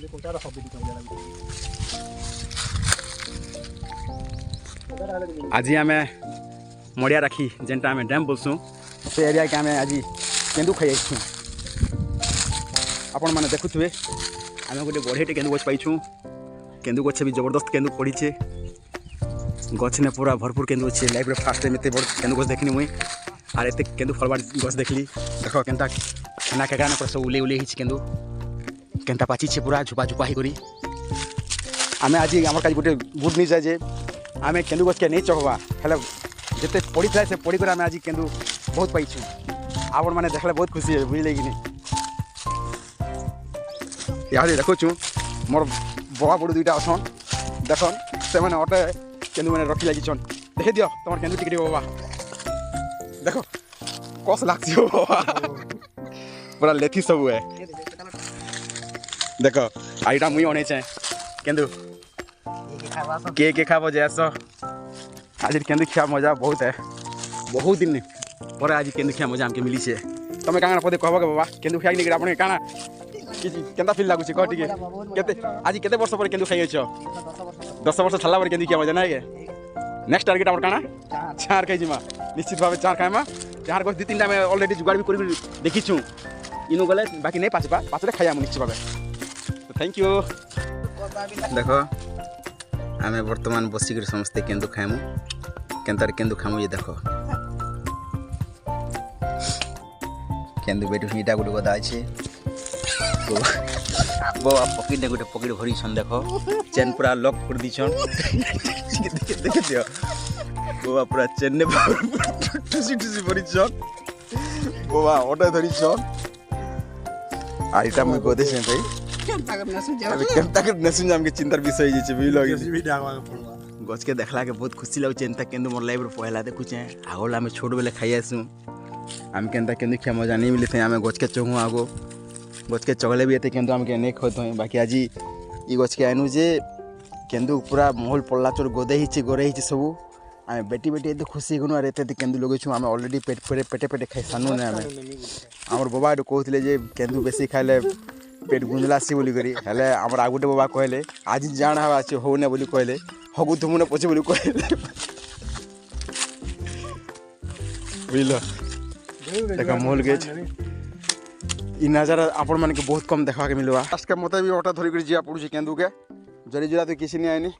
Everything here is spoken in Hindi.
आज आम मड़िया राखी जेनटा आम डैम बोलसूँ से एरिया के आम आज केन्दु खाई आपण मैंने देखुए आम गोटे बढ़ेटे केन्दु गछ पाइछू। केन्दु गछ भी जबरदस्त केन्दु पड़ीचे गछ ने पूरा भरपूर केन्दु अच्छे लाइफ रे फास्ट टाइम एते बड़ केन्दु गछ देखनी मुई आर एते केन्दु फलबार गछ देखली देख केनता खाना केगा न सब उले उले हिच केन्दु केनता पाची छे पूरा झुपा झुपा ही करी आमे आज हमर काज गोटे गुड न्यूज है जे आमे केन्दु गछ के नहीं चढ़वा हेले जते पड़ी था से पड़ी कर आमे आज केन्दु बहुत पाइछु आपण माने देखले बहुत खुशी है बुझले कि नहीं यार देखो छु मोर बड़ा बड़ दुईटा अछन देखन से माने अटे केन्दु माने रखी लागी छन देखे दियो तमर केन्दु टिकरी बाबा देखो कस लागछि बाबा पूरा लेथी सब है देखो आईटा मुई ओने छे केन्दु के खाबो जैसो आज केन्दु खिया मजा बहुत है बहुत दिन पर आज केन्दु खिया मजा हमके मिली छे तमे काना पदे कहबो के बाबा केन्दु खिया नि आपने काना केनता फील लागुछि कह टिके केते आज केते वर्ष पर केन्दु खाइ छ 10 वर्ष छला पर केन्दु खिया मजा नाइ के नेक्स्ट टारगेट हमर काना चार खाइ जिमा निश्चित भाबे चार खाइमा चार को 2-3 टाइम ऑलरेडी जुगाड़ भी करि देखि छु इनु गले बाकी नहीं पाचरे खाइया निश्चित भाबे तो थैंक यू देखो आमे वर्तमान बसिक समस्ते केन्दु खाइमु केनतार केन्दु खामु ये देखो केन्दु बेटु हीटा गुटे गदा अछि वो पकेट गोटे पकेट भरी छन देखो चेन पूरा लॉक कर दी छन देख दियो वो पूरा चेन ने टुसी टुसी भरी छन वो ऑटो धरी छन आइटा मैं गोदे से भाई केनता कर नसु जाम के चिंतार विषय जे भी लगी गछ के देखला के बहुत खुशी लागु चिंता केन्दु मोर लाइफ रे पहला देखु छे आगोला में छोट बेले खाइ आसु हम केनता केन्दु खिया मजा नहीं मिले थे आमे गछ के चंगु आगो गछ के चगले भी एते केन्दु हमके नहीं खोत होय बाकी आज ई गछ के आनु जे केन्दु पूरा महल पल्ला चोर गोदे हिचे गोरे हिचे सब आमे बेटी बेटी एते खुशी गनु आर एते केन्दु लगे छु आमे ऑलरेडी पेटे खाइ सानु ने आमे हमर बाबा कहथिले जे केन्दु बेसी खाइले पेट गुंजला सी बोली करी हेले हमर आगुटे बाबा कहले आज जान हवा अछि हो ने बोली कहले हगु तुमने पछे बोली कहले बुझलो देखा मोल गेज इ नजारा आपण मन के बहुत कम देखा के मिलवा लास्ट के मते भी ऑटो धरि कर जिया पड़ू केन्दु के जरी जुरा तो किसी नहीं आइनी